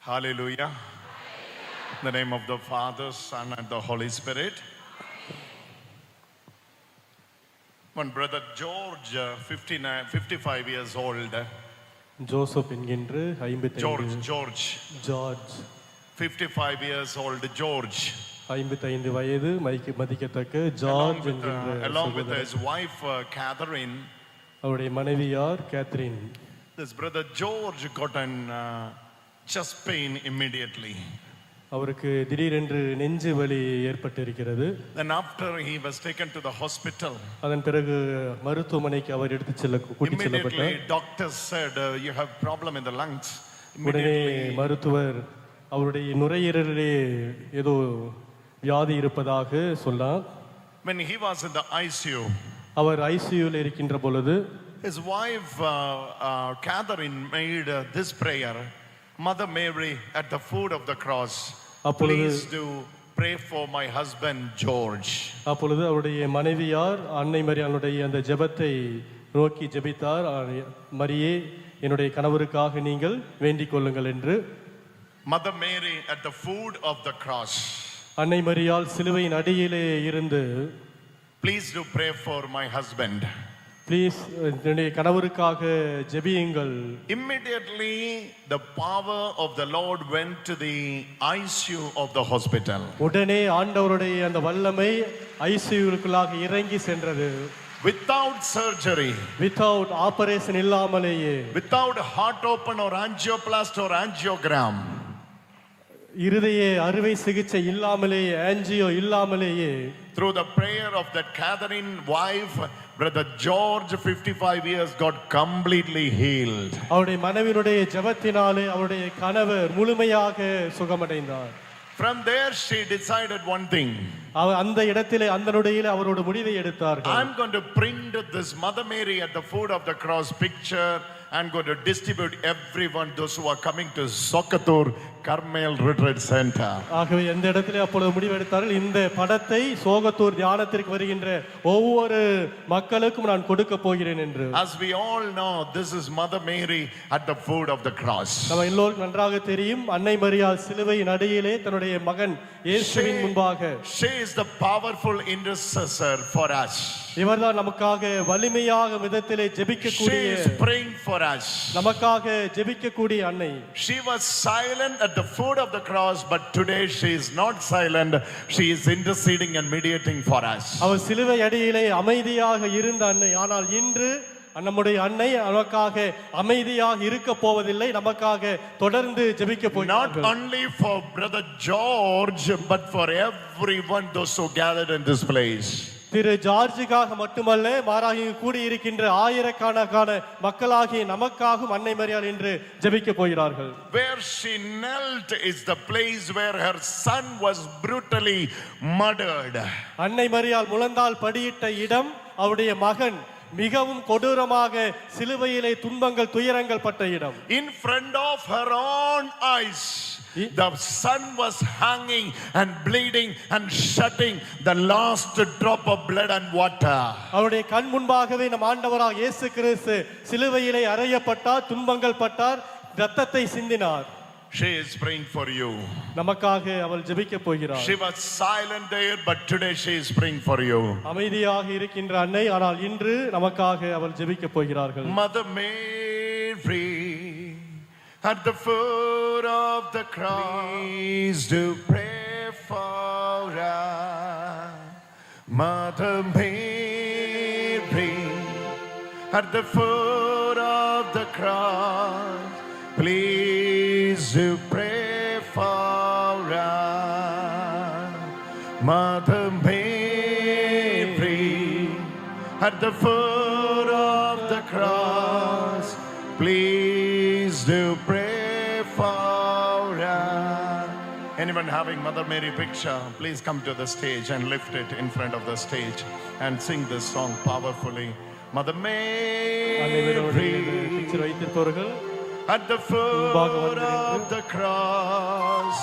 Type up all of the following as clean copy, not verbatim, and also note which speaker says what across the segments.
Speaker 1: Hallelujah. In the name of the Father, Son, and the Holy Spirit. One brother George, 55 years old.
Speaker 2: Joseph என்கின்ற
Speaker 1: George. 55 years old George.
Speaker 2: 55 வயது மதிக்கத்தக்க George
Speaker 1: along with his wife Catherine.
Speaker 2: அவருடைய மனைவியார் Catherine.
Speaker 1: This brother George got an chest pain immediately.
Speaker 2: அவருக்கு திடீரென்று நெஞ்சு வலி ஏற்பட்டிருக்கிறது.
Speaker 1: Then after he was taken to the hospital.
Speaker 2: அதன் பிறகு மருத்துவமனைக்கு அவர் கூட்டிச் செல்லப்பட்டார்.
Speaker 1: Immediately doctor said you have problem in the lungs.
Speaker 2: உடனே மருத்துவர் அவருடைய நுரையீரலிலே ஏதோ வியாதி இருப்பதாக சொன்னார்.
Speaker 1: When he was in the ICU,
Speaker 2: அவர் ஐசியூவில் இருக்கின்ற பொழுது
Speaker 1: his wife Catherine made this prayer, Mother Mary at the foot of the cross, please do pray for my husband George.
Speaker 2: அப்பொழுது அவருடைய மனைவியார் அன்னை மரியாளுடைய அந்த ஜெபத்தை நோக்கி ஜெபித்தார். மரியே, என்னுடைய கணவருக்காக நீங்கள் வேண்டிக் கொள்ளுங்கள் என்று.
Speaker 1: Mother Mary at the foot of the cross,
Speaker 2: அன்னை மரியாள் சிலுவையின் அடியிலே இருந்து,
Speaker 1: please do pray for my husband.
Speaker 2: Please என்னுடைய கணவருக்காக ஜெபியுங்கள்.
Speaker 1: Immediately the power of the Lord went to the ICU of the hospital.
Speaker 2: உடனே ஆண்டவருடைய அந்த வல்லமை ஐசியூக்குள்ளாக இறங்கி சென்றது.
Speaker 1: Without surgery,
Speaker 2: without ஆபரேஷன் இல்லாமலேயே,
Speaker 1: without heart open or angioplasty or angiogram,
Speaker 2: இருதய அறுவை சிகிச்சை இல்லாமலேயே, ஆஞ்சியோ இல்லாமலேயே,
Speaker 1: through the prayer of that Catherine wife, brother George 55 years got completely healed.
Speaker 2: அவருடைய மனைவியுடைய ஜெபத்தினாலே அவருடைய கணவர் முழுமையாக சுகமடைந்தார்.
Speaker 1: From there she decided one thing.
Speaker 2: அந்த இடத்திலே அந்த நொடியிலே அவரோட முடிவை எடுத்தார்கள்.
Speaker 1: I'm going to print this Mother Mary at the foot of the cross picture and going to distribute everyone, those who are coming to Sokatur Carmel Retreat Center.
Speaker 2: ஆகவே இந்த இடத்திலே அப்பொழுது முடிவு எடுத்தார்கள், இந்த படத்தை சோகத்தூர் தியானத்திற்கு வருகின்ற ஒவ்வொரு மக்களுக்கும் நான் கொடுக்க போகிறேன் என்று.
Speaker 1: As we all know, this is Mother Mary at the foot of the cross.
Speaker 2: நம்ம எல்லோருக்கும் நன்றாக தெரியும், அன்னை மரியாள் சிலுவையின் அடியிலே தன்னுடைய மகன் இயேசுவின் முன்பாக.
Speaker 1: She is the powerful intercessor for us.
Speaker 2: இவர்தான் நமக்காக வலிமையாக விதத்திலே ஜெபிக்கக்கூடிய,
Speaker 1: she is praying for us.
Speaker 2: நமக்காக ஜெபிக்கக்கூடிய அன்னை.
Speaker 1: She was silent at the foot of the cross, but today she is not silent. She is interceding and mediating for us.
Speaker 2: அவர் சிலுவை அடியிலே அமைதியாக இருந்த அன்னை, ஆனால் இன்று நம்முடைய அன்னை நமக்காக அமைதியாக இருக்க போவதில்லை, நமக்காக தொடர்ந்து ஜெபிக்க போகிறார்.
Speaker 1: Not only for brother George, but for everyone those who gathered in this place.
Speaker 2: திரு ஜார்ஜுக்காக மட்டுமல்ல, மாறாக கூடி இருக்கின்ற ஆயிரக்கணக்கான மக்களாகிய நமக்காகவும் அன்னை மரியாள் என்று ஜெபிக்க போகிறார்கள்.
Speaker 1: Where she knelt is the place where her son was brutally murdered.
Speaker 2: அன்னை மரியாள் முழந்தால் படியிட்ட இடம், அவருடைய மகன் மிகவும் கொடூரமாக சிலுவையிலே துன்பங்கள் துயரங்கள் பட்ட இடம்.
Speaker 1: In front of her own eyes, the son was hanging and bleeding and shedding the last drop of blood and water.
Speaker 2: அவருடைய கண் முன்பாகவே நம் ஆண்டவராக இயேசு கிறிஸ்து சிலுவையிலே அறையப்பட்டார், துன்பங்கள் பட்டார், இரத்தத்தை சிந்தினார்.
Speaker 1: She is praying for you.
Speaker 2: நமக்காக அவள் ஜெபிக்க போகிறார்.
Speaker 1: She was silent there, but today she is praying for you.
Speaker 2: அமைதியாக இருக்கின்ற அன்னை, ஆனால் இன்று நமக்காக அவள் ஜெபிக்க போகிறார்கள்.
Speaker 1: Mother Mary at the foot of the cross, please do pray for us. Mother Mary at the foot of the cross, please do pray for us. Mother Mary at the foot of the cross, please do pray for us. Anyone having Mother Mary picture, please come to the stage and lift it in front of the stage and sing this song powerfully. Mother Mary at the foot of the cross,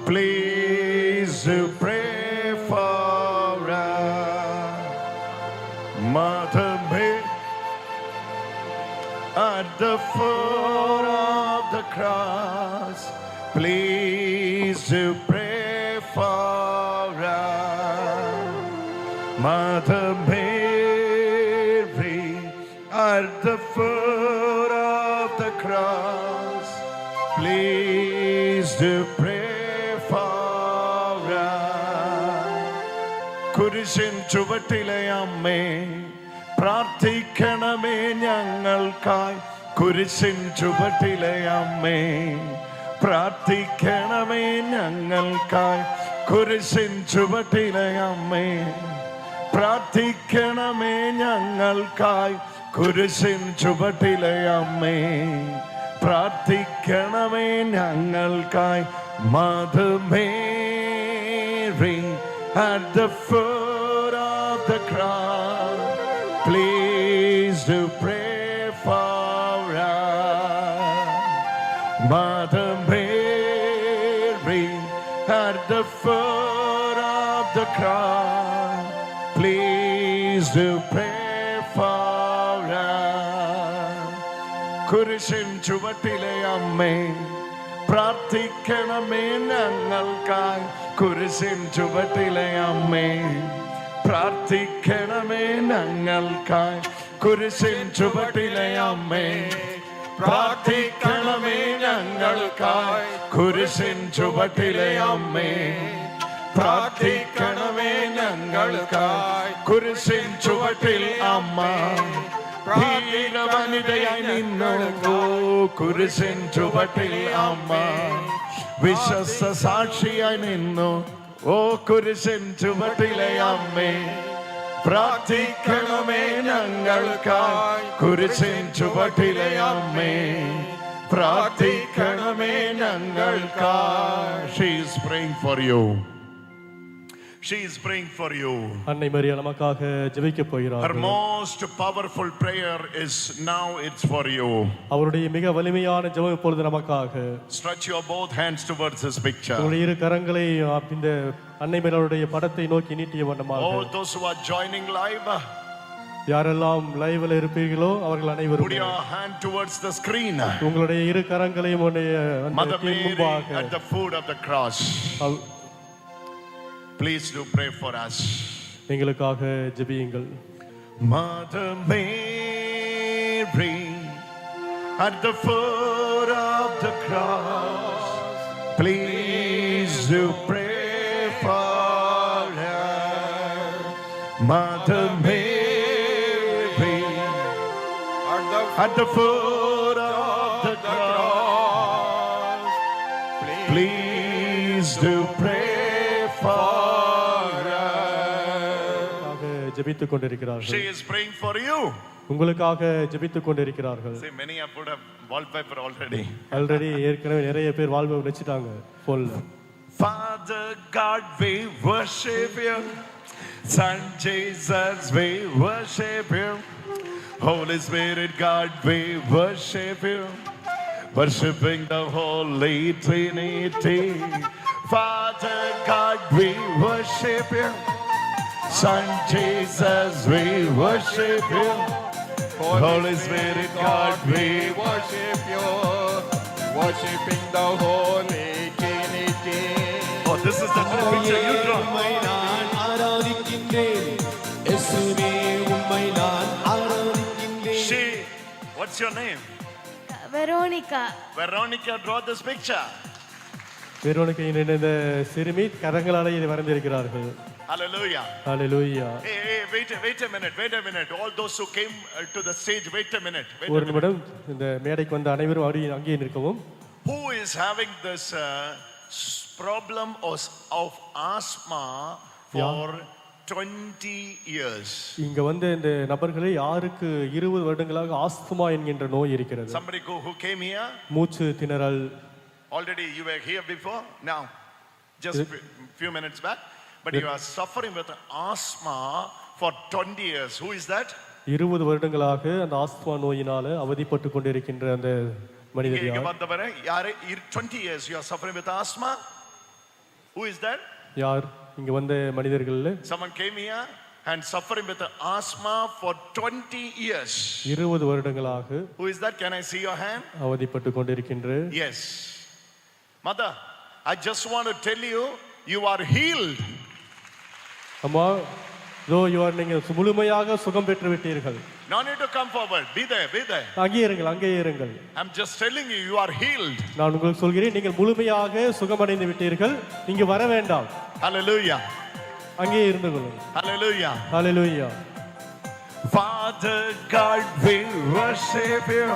Speaker 1: please do pray for us. Mother Mary at the foot of the cross, for us. Mother Mary, at the foot of the cross, please do pray for us. കുരിശിൻ ചുവട്ടിലെ അമ്മേ, പ്രാർത്ഥിക്കണമേ ഞങ്ങൾക്കായി. കുരിശിൻ ചുവട്ടിലെ അമ്മേ, പ്രാർത്ഥിക്കണമേ ഞങ്ങൾക്കായി. കുരിശിൻ ചുവട്ടിലെ അമ്മേ, പ്രാർത്ഥിക്കണമേ ഞങ്ങൾക്കായി. കുരിശിൻ ചുവട്ടിലെ അമ്മേ, പ്രാർത്ഥിക്കണമേ ഞങ്ങൾക്കായി. Mother Mary, at the foot of the cross, please do pray for us. Mother Mary, at the foot of the cross, please do pray for us. കുരിശിൻ ചുവട്ടിലെ അമ്മേ, പ്രാർത്ഥിക്കണമേ ഞങ്ങൾക്കായി. കുരിശിൻ ചുവട്ടിലെ അമ്മേ, പ്രാർത്ഥിക്കണമേ ഞങ്ങൾക്കായി. കുരിശിൻ ചുവട്ടിലെ അമ്മേ, പ്രാർത്ഥിക്കണമേ ഞങ്ങൾക്കായി. കുരിശിൻ ചുവട്ടിലെ അമ്മേ, പ്രാർത്ഥിക്കണമേ ഞങ്ങൾക്കായി. കുരിശിൻ ചുവട്ടിൽ അമ്മ വനിതയായി നിന്നു. കുരിശിൻ ചുവട്ടിൽ അമ്മ വിശ്വസ്ത സാക്ഷിയായി നിന്നു. ഓ കുരിശിൻ ചുവട്ടിലെ അമ്മേ, പ്രാർത്ഥിക്കണമേ ഞങ്ങൾക്കായി. കുരിശിൻ ചുവട്ടിലെ അമ്മേ, പ്രാർത്ഥിക്കണമേ ഞങ്ങൾക്കായി. She is praying for you. She is praying for you.
Speaker 2: அன்னை மரியா நமக்காக ஜெபிக்க
Speaker 1: Her
Speaker 2: போகிறார்.
Speaker 1: most powerful prayer is now it's for you.
Speaker 2: அவருடைய மிக வலிமையான ஜெபம் இப்பொழுது நமக்காக.
Speaker 1: Stretch your both hands towards this picture.
Speaker 2: உங்களுடைய இரு கரங்களை இந்த அன்னை மரியாளுடைய படத்தை நோக்கி நீட்டிய வண்ணமாக.
Speaker 1: All those who are joining live,
Speaker 2: யாரெல்லாம் லைவ்ல இருப்பீர்களோ அவர்கள் அனைவரும்
Speaker 1: put your hand towards the screen.
Speaker 2: உங்களுடைய இரு கரங்களையும்
Speaker 1: Mother Mary
Speaker 2: முன்பாக
Speaker 1: at the foot of the cross, please do pray for us.
Speaker 2: எங்களுக்காக ஜெபியுங்கள்.
Speaker 1: Mother Mary, at the foot of the cross, please do pray for us. Mother Mary, at the foot of the cross, please do pray for us.
Speaker 2: ஜெபித்துக் கொண்டிருக்கிறார்கள்.
Speaker 1: She is praying for you.
Speaker 2: உங்களுக்காக ஜெபித்துக் கொண்டிருக்கிறார்கள்.
Speaker 1: See, many have put a wallpaper already.
Speaker 2: Already ஏற்கனவே நிறைய பேர் வாழ்வை வச்சிட்டாங்க போன்ல.
Speaker 1: Father God, we worship you. Son Jesus, we worship you. Holy Spirit God, we worship you. Worshipping the Holy Trinity. Father God, we worship you. Son Jesus, we worship you. Holy Spirit God, we
Speaker 3: worship you, worshiping the Holy Trinity.
Speaker 1: Oh, this is the new picture you draw.
Speaker 3: உம்மை நான் ஆராதிக்கின்றேன், இயேசுவே உம்மை நான் ஆராதிக்கின்றேன்.
Speaker 1: She, what's your name?
Speaker 4: Veronica.
Speaker 1: Veronica draw this picture.
Speaker 2: வெரோனிகையின் இந்த சிறுமி கரங்களாலே இதை வரைந்திருக்கிறார்கள்.
Speaker 1: Hallelujah.
Speaker 2: Hallelujah.
Speaker 1: Hey, wait a minute. All those who came to the stage, wait a minute.
Speaker 2: ஒரு நிமிடம் இந்த மேடைக்கு வந்த அனைவரும் அங்கேயே நிற்கவும்.
Speaker 1: Who is having this problem of asthma for 20 years?
Speaker 2: இங்க வந்து இந்த நபர்களே யாருக்கு 20 வருடங்களாக ஆஸ்துமா என்கின்ற நோய் இருக்கிறது.
Speaker 1: Somebody who came here,
Speaker 2: மூச்சு திணறல்.
Speaker 1: already you were here before, now just few minutes back, but you are suffering with asthma for 20 years. Who is that?
Speaker 2: 20 வருடங்களாக அந்த ஆஸ்துமா நோயினால அவதிப்பட்டு கொண்டிருக்கின்ற அந்த மனிதர்
Speaker 1: இங்க
Speaker 2: யார்?
Speaker 1: வந்தவரே யாரே 20 years you are suffering with asthma. Who is that?
Speaker 2: யார் இங்க வந்த மனிதர்கள்ல
Speaker 1: Someone came here and suffering with asthma for 20 years.
Speaker 2: 20 வருடங்களாக
Speaker 1: Who is that? Can I see your hand?
Speaker 2: அவதிப்பட்டு கொண்டிருக்கின்ற
Speaker 1: Yes. Mother, I just want to tell you, you are healed.
Speaker 2: அம்மா இதோ நீங்கள் முழுமையாக சுகம் பெற்று விட்டீர்கள்.
Speaker 1: No need to come forward. Be there, be there.
Speaker 2: அங்கே இருங்கள், அங்கே இருங்கள்.
Speaker 1: I'm just telling you, you are healed.
Speaker 2: நான் உங்களுக்கு சொல்கிறேன், நீங்கள் முழுமையாக சுகமடைந்து விட்டீர்கள். இங்கு வர வேண்டாம்.
Speaker 1: Hallelujah.
Speaker 2: அங்கே இருந்து கொள்ளுங்கள்.
Speaker 1: Hallelujah.
Speaker 2: Hallelujah.
Speaker 1: Father God, we worship you.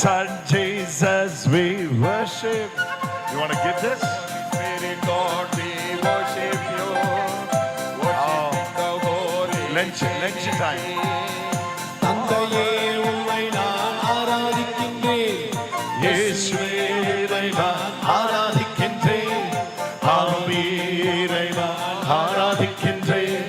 Speaker 1: Son Jesus, we worship. You want to give this?
Speaker 3: Spirit God, we worship you. Worship the holy
Speaker 1: Lunch time.
Speaker 3: தந்தையே உம்மை நான் ஆராதிக்கின்றேன்.
Speaker 1: இயேசுவே நான் ஆராதிக்கின்றேன். ஆவியே நான் ஆராதிக்கின்றேன்.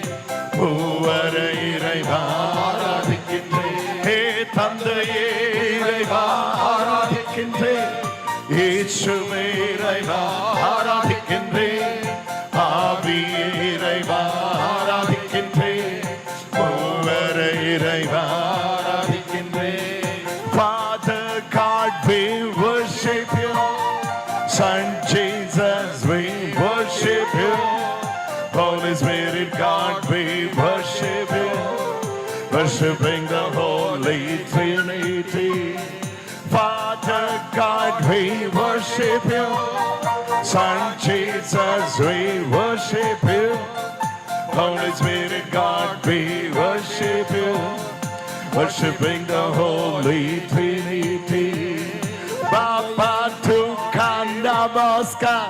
Speaker 1: மூவரை இறைவா ஆராதிக்கின்றேன். ஹே தந்தையே இறைவா ஆராதிக்கின்றேன். இயேசுவே இறைவா ஆராதிக்கின்றேன். ஆவியே இறைவா ஆராதிக்கின்றேன். மூவரை இறைவா ஆராதிக்கின்றேன். Father God, we worship you. Son Jesus, we worship you. Holy Spirit God, we worship you. Worshiping the Holy Trinity. Father God, we worship you. Son Jesus, we worship you. Holy Spirit God, we worship you. Worshiping the Holy Trinity. Baba tu Namaskar.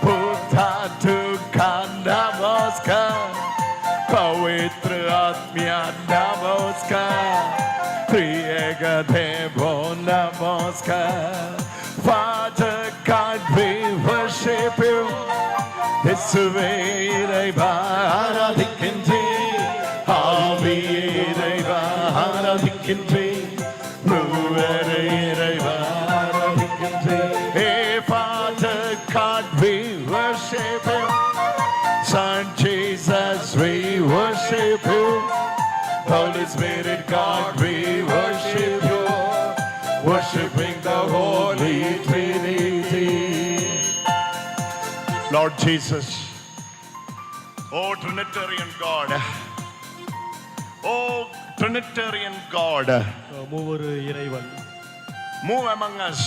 Speaker 1: Buddha tu Namaskar. Pavitra Atmya Namaskar. Triyega Devo Namaskar. Father God, we worship you. Yesuve Iraiva ஆராதிக்கின்றேன். ஆவியே இறைவா ஆராதிக்கின்றேன். மூவரை இறைவா ஆராதிக்கின்றேன். Hey Father God, we worship you. Son Jesus, we worship you. Holy Spirit God, we worship you. Worshiping the Holy Trinity. Lord Jesus, oh Trinitarian God, oh Trinitarian God,
Speaker 2: மூவொரு இறைவன்
Speaker 1: move among us,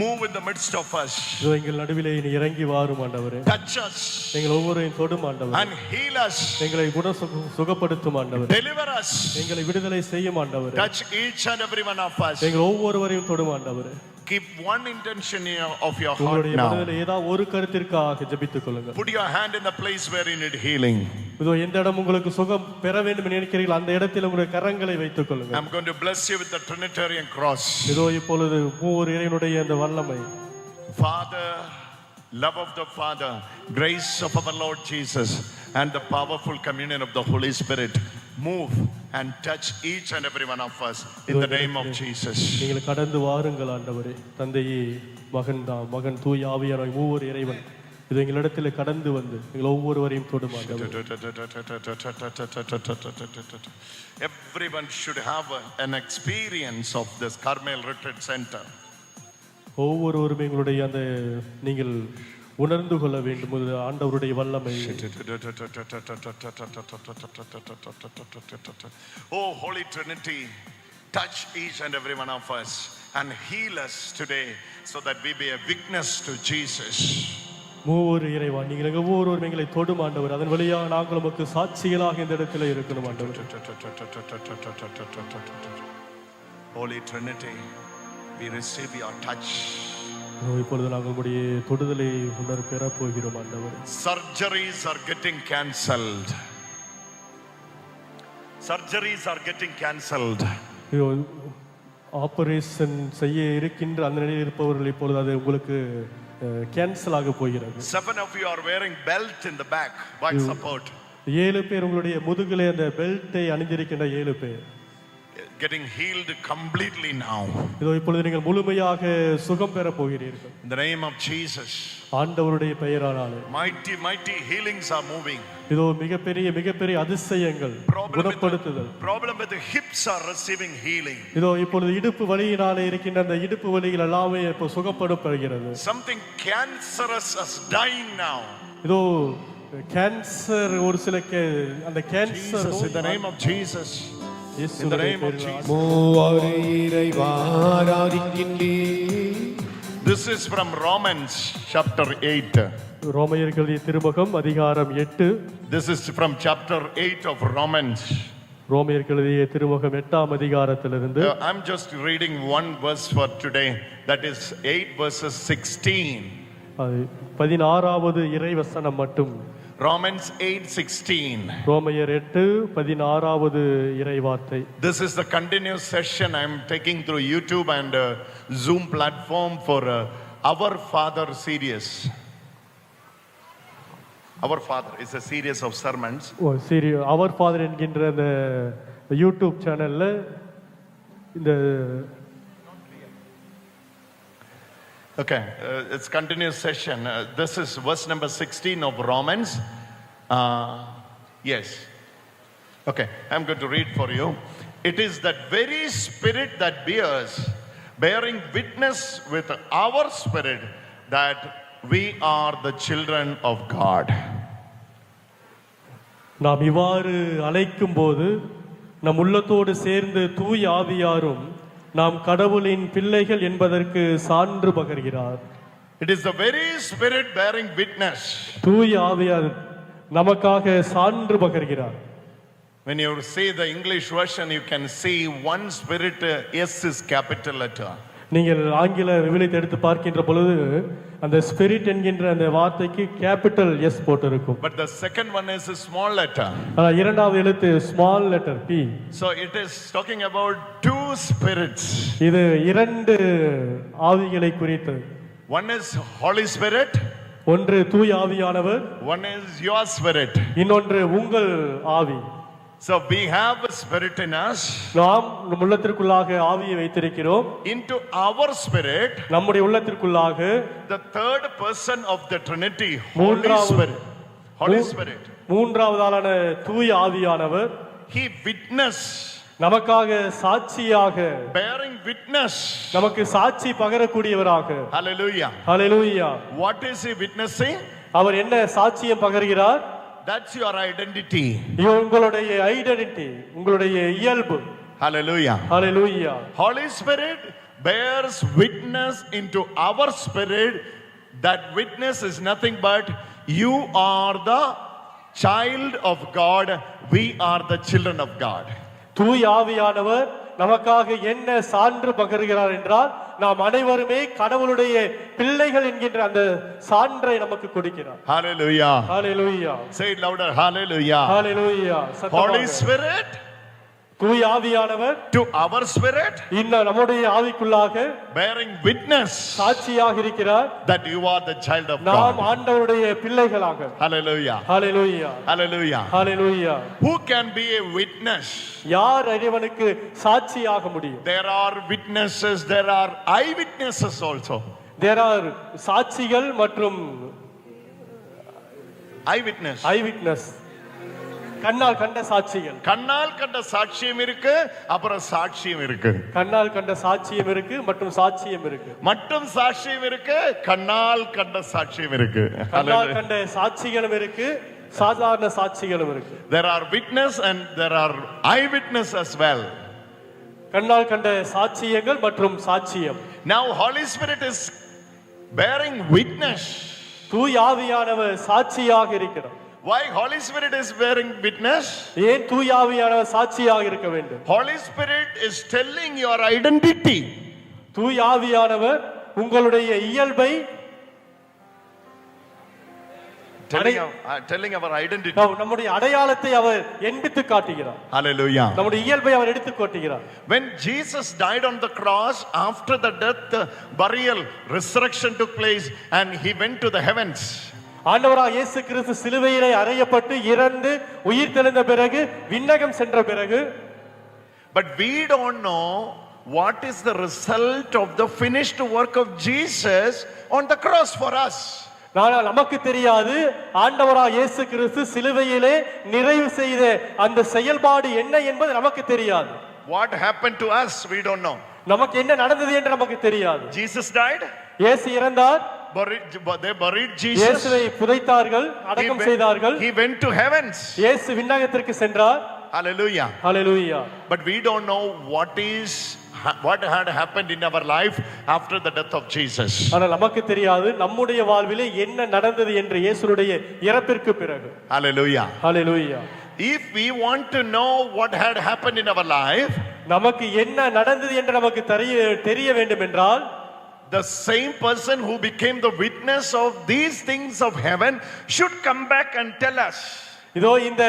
Speaker 1: move in the midst of us,
Speaker 2: இதோ எங்கள் நடுவிலே நீ இறங்கி வாரும் ஆண்டவரே.
Speaker 1: touch us
Speaker 2: எங்கள் ஒவ்வொருவரையும் தொடும் ஆண்டவரே.
Speaker 1: and heal us,
Speaker 2: எங்களை சுகப்படுத்தும் ஆண்டவரே.
Speaker 1: deliver us,
Speaker 2: எங்களை விடுதலை செய்யும் ஆண்டவரே.
Speaker 1: touch each and every one of us.
Speaker 2: எங்கள் ஒவ்வொருவரையும் தொடும் ஆண்டவரே.
Speaker 1: Keep one intention of your heart
Speaker 2: உங்களுடைய
Speaker 1: now.
Speaker 2: மனதிலே ஏதாவது ஒரு கருத்திற்காக ஜெபித்துக் கொள்ளுங்கள்.
Speaker 1: Put your hand in the place where you need healing.
Speaker 2: இதோ எந்த இடம் உங்களுக்கு சுகம் பெற வேண்டும் என்று நினைக்கிறீர்கள் அந்த இடத்தில் உங்களுடைய கரங்களை வைத்துக் கொள்ளுங்கள்.
Speaker 1: I'm going to bless you with the Trinitarian cross.
Speaker 2: இதோ இப்பொழுது மூவர் இறைவனுடைய அந்த வல்லமை.
Speaker 1: Father, love of the Father, grace of our Lord Jesus, and the powerful communion of the Holy Spirit move and touch each and every one of us in the name of Jesus.
Speaker 2: நீங்கள் கடந்து வாருங்கள் ஆண்டவரே. தந்தையே, மகன் தூய ஆவியானவர் மூவர் இறைவன் இது எங்களிடத்தில் கடந்து வந்து எங்கள் ஒவ்வொருவரையும் தொடும் ஆண்டவரே.
Speaker 1: Everyone should have an experience of this Carmel Retreat Center.
Speaker 2: ஒவ்வொருவரும் எங்களுடைய அந்த நீங்கள் உணர்ந்து கொள்ள வேண்டும் ஆண்டவருடைய வல்லமை.
Speaker 1: Oh Holy Trinity, touch each and every one of us and heal us today so that we be a witness to Jesus.
Speaker 2: மூவர் இறைவா, நீங்கள் ஒவ்வொருவரும் எங்களை தொடும் ஆண்டவர். அதன் வழியாக நாங்கள் உமக்கு சாட்சிகளாக இந்த இடத்துல இருக்கணும் ஆண்டவர்.
Speaker 1: Holy Trinity, we receive your touch.
Speaker 2: இப்பொழுது நாங்கள் உங்களுடைய தொடுதலை பெற போகிறோம் ஆண்டவர்.
Speaker 1: Surgeries are getting cancelled. Surgeries are getting cancelled.
Speaker 2: Operation செய்ய இருக்கின்ற அந்த நிலையில் இருப்பவர்கள் இப்பொழுது அது உங்களுக்கு கேன்சல் ஆக போகிறது.
Speaker 1: 7 of you are wearing belt in the back, back support.
Speaker 2: 7 பேர் உங்களுடைய முதுகிலே அந்த பெல்ட்டை அணிந்திருக்கின்ற 7 பேர்.
Speaker 1: getting healed completely now.
Speaker 2: இதோ இப்பொழுது நீங்கள் முழுமையாக சுகம் பெற போகிறீர்கள்
Speaker 1: In the name of Jesus.
Speaker 2: ஆண்டவருடைய பெயரானாலே.
Speaker 1: Mighty healings are moving.
Speaker 2: இதோ மிகப்பெரிய அதிசயங்கள் குணப்படுத்துதல்.
Speaker 1: Problem with the hips are receiving healing.
Speaker 2: இதோ இப்பொழுது இடுப்பு வலியினாலே இருக்கின்ற அந்த இடுப்பு வலிகள் எல்லாமே இப்போ சுகப்படுகிறது.
Speaker 1: Something cancerous is dying now.
Speaker 2: இதோ கேன்சர் ஒரு சில அந்த cancer
Speaker 1: In the name of Jesus. In the name of Jesus.
Speaker 3: மூவரை இறைவா ஆராதிக்கின்றேன்.
Speaker 1: This is from Romans chapter 8.
Speaker 2: ரோமையர்கள் திருமுகம் அதிகாரம் 8.
Speaker 1: This is from chapter 8 of Romans.
Speaker 2: ரோமையர்கள் திருமுகம் 8ஆம் அதிகாரத்திலிருந்து.
Speaker 1: I'm just reading one verse for today. That is 8 verses 16.
Speaker 2: 16வது இறைவசனம் மட்டும்.
Speaker 1: Romans 8:16.
Speaker 2: ரோமையர் 8:16வது இறைவார்த்தை.
Speaker 1: This is the continuous session I'm taking through YouTube and Zoom platform for Our Father series. Our Father is a series of sermons.
Speaker 2: அவர் father என்கின்ற அந்த YouTube சேனல்ல இந்த
Speaker 1: Okay, it's continuous session. This is verse number 16 of Romans. Yes. Okay, I'm going to read for you. It is that very spirit that bearing witness with our spirit that we are the children of God.
Speaker 2: நாம் இவ்வாறு அழைக்கும் போது நம் உள்ளத்தோடு சேர்ந்து தூய ஆவியாரும் நாம் கடவுளின் பிள்ளைகள் என்பதற்கு சான்று பகர்கிறார்.
Speaker 1: It is the very spirit bearing witness.
Speaker 2: தூய ஆவியார் நமக்காக சான்று பகர்கிறார்.
Speaker 1: When you see the English version, you can see one spirit, S is capital letter.
Speaker 2: நீங்கள் ஆங்கில விவிலியத்தை எடுத்து பார்க்கின்ற பொழுது அந்த ஸ்பிரிட் என்கின்ற அந்த வார்த்தைக்கு கேபிட்டல் எஸ் போட்டிருக்கும்.
Speaker 1: But the second one is a small letter.
Speaker 2: இரண்டாவது எழுத்து small letter b.
Speaker 1: So it is talking about two spirits.
Speaker 2: இது இரண்டு ஆவிகளை குறித்தது.
Speaker 1: One is Holy Spirit.
Speaker 2: ஒன்று தூய ஆவியானவர்.
Speaker 1: One is your spirit.
Speaker 2: இன்னொன்று உங்கள் ஆவி.
Speaker 1: So we have a spirit in us.
Speaker 2: நாம் நம் உள்ளத்திற்குள்ளாக ஆவியை வைத்திருக்கிறோம்.
Speaker 1: Into our spirit,
Speaker 2: நம்முடைய உள்ளத்திற்குள்ளாக
Speaker 1: the third person of the Trinity, Holy Spirit. Holy Spirit.
Speaker 2: மூன்றாவது ஆளான தூய ஆவியானவர்
Speaker 1: He witness.
Speaker 2: நமக்காக சாட்சியாக
Speaker 1: Bearing witness.
Speaker 2: நமக்கு சாட்சி பகரக்கூடியவராக.
Speaker 1: Hallelujah.
Speaker 2: Hallelujah.
Speaker 1: What is he witnessing?
Speaker 2: அவர் என்ன சாட்சியம் பகர்கிறார்?
Speaker 1: That's your identity.
Speaker 2: இது உங்களுடைய ஐடென்டிட்டி, உங்களுடைய இயல்பு.
Speaker 1: Hallelujah.
Speaker 2: Hallelujah.
Speaker 1: Holy Spirit bears witness into our spirit. That witness is nothing but you are the child of God. We are the children of God.
Speaker 2: தூய ஆவியானவர் நமக்காக என்ன சான்று பகர்கிறார் என்றால் நாம் அனைவருமே கடவுளுடைய பிள்ளைகள் என்கின்ற அந்த சான்றை நமக்கு கொடுக்கிறார்.
Speaker 1: Hallelujah.
Speaker 2: Hallelujah.
Speaker 1: Say it louder. Hallelujah.
Speaker 2: Hallelujah.
Speaker 1: Holy Spirit
Speaker 2: தூய ஆவியானவர்
Speaker 1: to our spirit
Speaker 2: இன்னும் நம்முடைய ஆவிக்குள்ளாக
Speaker 1: bearing witness
Speaker 2: சாட்சியாக இருக்கிறார்
Speaker 1: that you are the child of
Speaker 2: நாம்
Speaker 1: God.
Speaker 2: ஆண்டவருடைய பிள்ளைகளாக.
Speaker 1: Hallelujah.
Speaker 2: Hallelujah.
Speaker 1: Hallelujah.
Speaker 2: Hallelujah.
Speaker 1: Who can be a witness?
Speaker 2: யார் இறைவனுக்கு சாட்சியாக முடியும்?
Speaker 1: There are witnesses, there are eyewitnesses also.
Speaker 2: There are சாட்சிகள் மற்றும்
Speaker 1: Eyewitness.
Speaker 2: eyewitness. கண்ணால் கண்ட சாட்சிகள்.
Speaker 1: கண்ணால் கண்ட சாட்சியம் இருக்கு, அப்புறம் சாட்சியம் இருக்கு.
Speaker 2: கண்ணால் கண்ட சாட்சியம் இருக்கு மற்றும் சாட்சியம் இருக்கு.
Speaker 1: மட்டும் சாட்சியம் இருக்கு, கண்ணால் கண்ட சாட்சியம் இருக்கு.
Speaker 2: கண்ணால் கண்ட சாட்சிகளும் இருக்கு, சாதாரண சாட்சிகளும் இருக்கு.
Speaker 1: There are witness and there are eyewitness as well.
Speaker 2: கண்ணால் கண்ட சாட்சியங்கள் மற்றும் சாட்சியம்.
Speaker 1: Now Holy Spirit is bearing witness.
Speaker 2: தூய ஆவியானவர் சாட்சியாக இருக்கிறார்.
Speaker 1: Why Holy Spirit is bearing witness?
Speaker 2: ஏன் தூய ஆவியானவர் சாட்சியாக இருக்க வேண்டும்?
Speaker 1: Holy Spirit is telling your identity.
Speaker 2: தூய ஆவியானவர் உங்களுடைய இயல்பை
Speaker 1: telling our identity.
Speaker 2: நம்முடைய அடையாளத்தை அவர் எண்பித்து காட்டுகிறார்.
Speaker 1: Hallelujah.
Speaker 2: நம்முடைய இயல்பை அவர் எடுத்து காட்டுகிறார்.
Speaker 1: When Jesus died on the cross, after the death, burial, resurrection took place and he went to the heavens.
Speaker 2: ஆண்டவராகிய இயேசு கிறிஸ்து சிலுவையிலே அறையப்பட்டு இறந்து உயிர் தெழுந்த பிறகு விண்ணகம் சென்ற பிறகு
Speaker 1: But we don't know what is the result of the finished work of Jesus on the cross for us.
Speaker 2: ஆனால் நமக்கு தெரியாது ஆண்டவராக இயேசு கிறிஸ்து சிலுவையிலே நிறைவு செய்த அந்த செயல்பாடு என்ன என்பது நமக்கு தெரியாது.
Speaker 1: What happened to us, we don't know.
Speaker 2: நமக்கு என்ன நடந்தது என்று நமக்கு தெரியாது.
Speaker 1: Jesus died.
Speaker 2: இயேசு இறந்தார்.
Speaker 1: They buried Jesus.
Speaker 2: இயேசுவை புதைத்தார்கள், அடக்கம் செய்தார்கள்.
Speaker 1: He went to heavens.
Speaker 2: இயேசு விண்ணகத்திற்கு சென்றார்.
Speaker 1: Hallelujah.
Speaker 2: Hallelujah.
Speaker 1: But we don't know what had happened in our life after the death of Jesus.
Speaker 2: ஆனால் நமக்கு தெரியாது நம்முடைய வாழ்விலே என்ன நடந்தது என்று இயேசுவுடைய இறப்பிற்கு பிறகு.
Speaker 1: Hallelujah.
Speaker 2: Hallelujah.
Speaker 1: If we want to know what had happened in our life,
Speaker 2: நமக்கு என்ன நடந்தது என்று நமக்கு தெரிய வேண்டும் என்றால்,
Speaker 1: the same person who became the witness of these things of heaven should come back and tell us.
Speaker 2: இதோ இந்த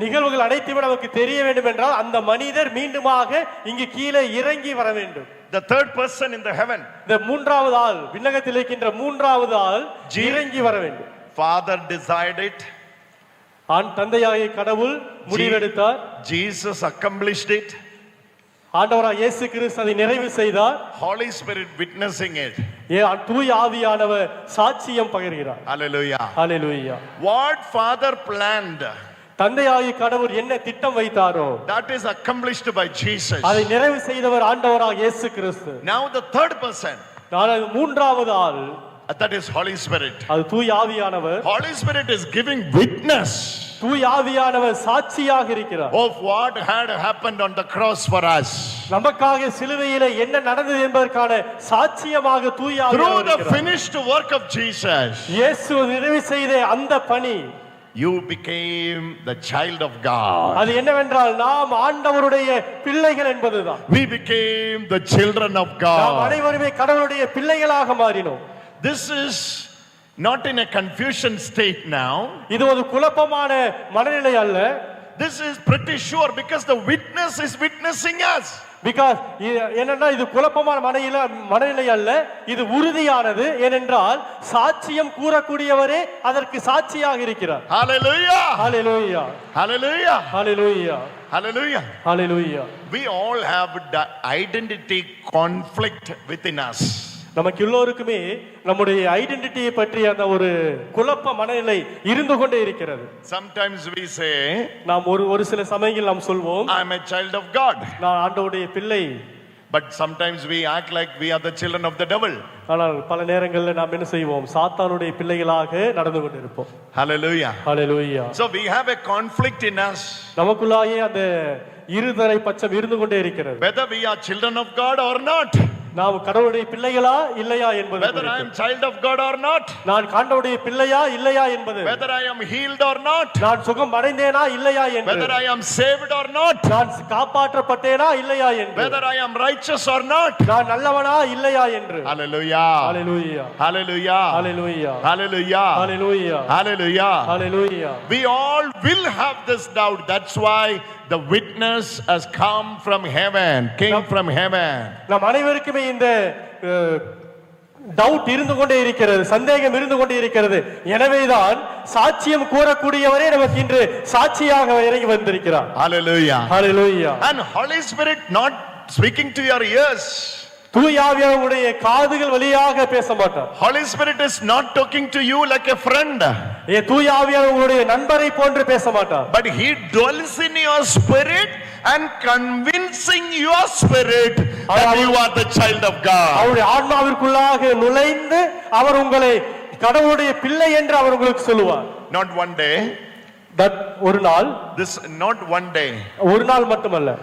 Speaker 2: நிகழ்வுகள் அனைத்துமே நமக்கு தெரிய வேண்டும் என்றால் அந்த மனிதர் மீண்டுமாக இங்கு கீழே இறங்கி வர வேண்டும்.
Speaker 1: The third person in the heaven,
Speaker 2: இந்த மூன்றாவது ஆள், விண்ணகத்தில் இருக்கின்ற மூன்றாவது ஆள் இறங்கி வர வேண்டும்.
Speaker 1: Father desired it.
Speaker 2: தந்தையாகிய கடவுள் முடிவெடுத்தார்.
Speaker 1: Jesus accomplished it.
Speaker 2: ஆண்டவராகிய இயேசு கிறிஸ்து அதை நிறைவு செய்தார்.
Speaker 1: Holy Spirit witnessing it.
Speaker 2: தூய ஆவியானவர் சாட்சியம் பகிர்கிறார்.
Speaker 1: Hallelujah.
Speaker 2: Hallelujah.
Speaker 1: What Father planned,
Speaker 2: தந்தையாகிய கடவுள் என்ன திட்டம் வைத்தாரோ
Speaker 1: that is accomplished by Jesus.
Speaker 2: அதை நிறைவு செய்தவர் ஆண்டவராகிய இயேசு கிறிஸ்து.
Speaker 1: Now the third person,
Speaker 2: மூன்றாவது ஆள்,
Speaker 1: that is Holy Spirit.
Speaker 2: அது தூய ஆவியானவர்.
Speaker 1: Holy Spirit is giving witness
Speaker 2: தூய ஆவியானவர் சாட்சியாக இருக்கிறார்
Speaker 1: of what had happened on the cross for us.
Speaker 2: நமக்காக சிலுவையிலே என்ன நடந்தது என்பதற்கான சாட்சியமாக தூய ஆவியானவர்
Speaker 1: Through the
Speaker 2: இருக்கிறார்.
Speaker 1: finished work of Jesus,
Speaker 2: இயேசு நிறைவு செய்த அந்த பணி,
Speaker 1: you became the child of God.
Speaker 2: அது என்னவென்றால் நாம் ஆண்டவருடைய பிள்ளைகள் என்பதுதான்.
Speaker 1: We became the children of
Speaker 2: நாம்
Speaker 1: God.
Speaker 2: அனைவருமே கடவுளுடைய பிள்ளைகளாக மாறினோம்.
Speaker 1: This is not in a confusion state now.
Speaker 2: இது ஒரு குழப்பமான மனநிலை அல்ல.
Speaker 1: This is pretty sure because the witness is witnessing us.
Speaker 2: Because என்னன்னா இது குழப்பமான மனநிலை அல்ல, இது உறுதியானது. ஏனென்றால் சாட்சியம் கூறக்கூடியவரே அதற்கு சாட்சியாக இருக்கிறார்.
Speaker 1: Hallelujah.
Speaker 2: Hallelujah.
Speaker 1: Hallelujah.
Speaker 2: Hallelujah.
Speaker 1: Hallelujah.
Speaker 2: Hallelujah.
Speaker 1: We all have identity conflict within us.
Speaker 2: நமக்கு எல்லோருக்குமே நம்முடைய ஐடென்டிட்டியை பற்றி அந்த ஒரு குழப்ப மனநிலை இருந்து கொண்டே இருக்கிறது.
Speaker 1: Sometimes we say,
Speaker 2: நாம் ஒரு சில சமயங்களில் நாம் சொல்வோம்,
Speaker 1: I am a child of God.
Speaker 2: நான் ஆண்டவருடைய பிள்ளை.
Speaker 1: But sometimes we act like we are the children of the devil.
Speaker 2: ஆனால் பல நேரங்களில் நாம் என்ன செய்வோம், சாத்தானுடைய பிள்ளைகளாக நடந்து கொண்டிருப்போம்.
Speaker 1: Hallelujah.
Speaker 2: Hallelujah.
Speaker 1: So we have a conflict in us.
Speaker 2: நமக்குள்ளாயே அந்த இருதலை பட்சம் இருந்து கொண்டே இருக்கிறது.
Speaker 1: Whether we are children of God or not.
Speaker 2: நாம் கடவுளுடைய பிள்ளைகளா இல்லையா என்பது,
Speaker 1: whether I am child of God or not,
Speaker 2: நான் ஆண்டவருடைய பிள்ளையா இல்லையா என்பது,
Speaker 1: whether I am healed or not,
Speaker 2: நான் சுகம் அடைந்தேனா இல்லையா என்று,
Speaker 1: whether I am saved or not,
Speaker 2: நான் காப்பாற்றப்பட்டேனா இல்லையா என்று,
Speaker 1: whether I am righteous or not,
Speaker 2: நான் நல்லவனா இல்லையா என்று.
Speaker 1: Hallelujah.
Speaker 2: Hallelujah.
Speaker 1: Hallelujah.
Speaker 2: Hallelujah.
Speaker 1: Hallelujah.
Speaker 2: Hallelujah.
Speaker 1: Hallelujah.
Speaker 2: Hallelujah.
Speaker 1: We all will have this doubt. That's why the witness has come from heaven, came from heaven.
Speaker 2: நம் அனைவருக்குமே இந்த doubt இருந்து கொண்டே இருக்கிறது, சந்தேகம் இருந்து கொண்டே இருக்கிறது. எனவேதான் சாட்சியம் கூறக்கூடியவரே நமக்கு இன்று சாட்சியாக இறங்கி வந்திருக்கிறார்.
Speaker 1: Hallelujah.
Speaker 2: Hallelujah.
Speaker 1: And Holy Spirit not speaking to your ears.
Speaker 2: தூய ஆவியானவருடைய காதுகள் வழியாக பேச மாட்டார்.
Speaker 1: Holy Spirit is not talking to you like a friend.
Speaker 2: தூய ஆவியானவருடைய நண்பரை போன்று பேச மாட்டார்.
Speaker 1: But he dwells in your spirit and convincing your spirit that you are the child of God.
Speaker 2: அவருடைய ஆன்மாவிற்குள்ளாக நுழைந்து அவர் உங்களை கடவுளுடைய பிள்ளை என்று அவர் உங்களுக்கு சொல்லுவார்.
Speaker 1: Not one day.
Speaker 2: ஒரு நாள்.
Speaker 1: This not one day.
Speaker 2: ஒரு நாள் மட்டுமல்ல.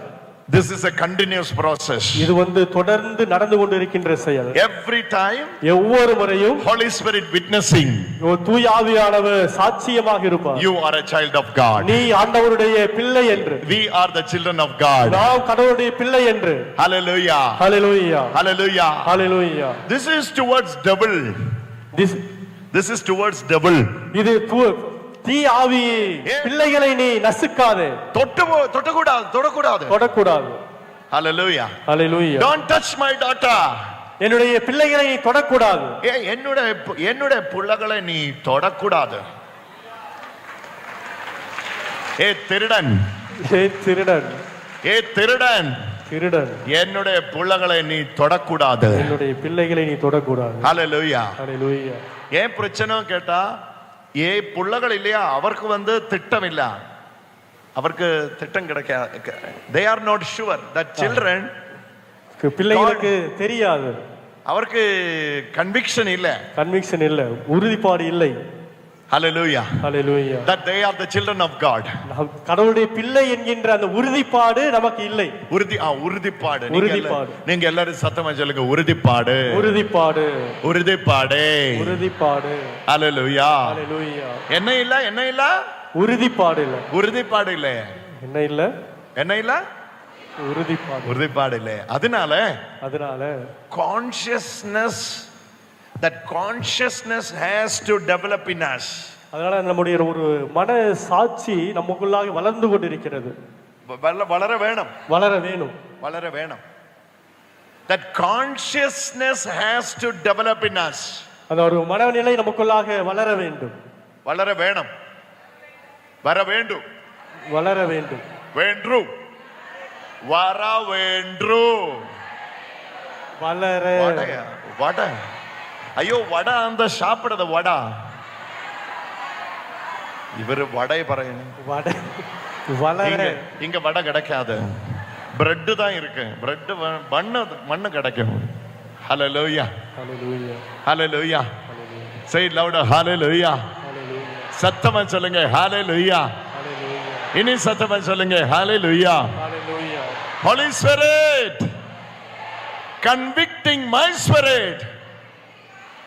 Speaker 1: This is a continuous process.
Speaker 2: இது தொடர்ந்து நடந்து கொண்டிருக்கின்ற செயல்.
Speaker 1: Every time
Speaker 2: ஒவ்வொரு முறையும்
Speaker 1: Holy Spirit witnessing.
Speaker 2: தூய ஆவியானவர் சாட்சியமாக இருப்பார்.
Speaker 1: You are a child of God.
Speaker 2: நீ ஆண்டவருடைய பிள்ளை என்று.
Speaker 1: We are the children of God.
Speaker 2: நாம் கடவுளுடைய பிள்ளை என்று.
Speaker 1: Hallelujah.
Speaker 2: Hallelujah.
Speaker 1: Hallelujah.
Speaker 2: Hallelujah.
Speaker 1: This is towards devil. This is towards devil.
Speaker 2: இது தீ ஆவி பிள்ளைகளை நீ நசுக்காதே. தொடக்கூடாது.
Speaker 1: Hallelujah.
Speaker 2: Hallelujah.
Speaker 1: Don't touch my daughter.
Speaker 2: என்னுடைய பிள்ளைகளை நீ தொடக்கூடாது.
Speaker 1: என்னுடைய பிள்ளைகளை நீ தொடக்கூடாது. திருடன். ஏ திருடன்,
Speaker 2: திருடன்,
Speaker 1: என்னுடைய பிள்ளைகளை நீ தொடக்கூடாது.
Speaker 2: என்னுடைய பிள்ளைகளை நீ தொடக்கூடாது.
Speaker 1: ஹalleluya.
Speaker 2: ஹalleluya.
Speaker 1: ஏன் பிரச்சனை கேட்டா, ஏ பிள்ளைகள் இல்லையா, அவருக்கு திட்டம் இல்ல, அவருக்கு திட்டம் கிடைக்காது. they are not sure that children,
Speaker 2: பிள்ளைகளுக்கு தெரியாது,
Speaker 1: அவருக்கு கன்விக்ஷன் இல்ல,
Speaker 2: கன்விக்ஷன் இல்ல, உறுதிப்பாடு இல்லை.
Speaker 1: ஹalleluya.
Speaker 2: ஹalleluya.
Speaker 1: that they are the children of God.
Speaker 2: கடவுளுடைய பிள்ளை என்கின்ற அந்த உறுதிப்பாடு நமக்கு இல்லை.
Speaker 1: உறுதிப்பாடு.
Speaker 2: உறுதிப்பாடு.
Speaker 1: நீங்க எல்லாரும் சத்தமா சொல்லுங்க, உறுதிப்பாடு,
Speaker 2: உறுதிப்பாடு,
Speaker 1: உறுதிப்பாடு,
Speaker 2: உறுதிப்பாடு.
Speaker 1: ஹalleluya.
Speaker 2: ஹalleluya.
Speaker 1: என்ன இல்ல
Speaker 2: உறுதிப்பாடு இல்ல,
Speaker 1: உறுதிப்பாடு இல்ல,
Speaker 2: என்ன இல்ல,
Speaker 1: உறுதிப்பாடு இல்ல. அதனால consciousness has to develop in us.
Speaker 2: அதனால நம்முடைய ஒரு மன சாட்சி நமக்குள்ளாக வளர்ந்து கொண்டிருக்கிறது. வளர வேணும்.
Speaker 1: that consciousness has to develop in us.
Speaker 2: அந்த ஒரு மனநிலை நமக்குள்ளாக வளர வேண்டும்.
Speaker 1: வர வடை. ஐயோ வடை, அந்த சாப்பிடுறது வடை. இவரு வடை இங்க வடை கிடைக்காது, பிரெட் தான் இருக்கு. பிரெட் மண்ணு கிடைக்கும். ஹalleluya. ஹalleluya. say it louder, hallelujah. சத்தமா சொல்லுங்க hallelujah. இனி சத்தமா சொல்லுங்க hallelujah. Holy Spirit convicting my spirit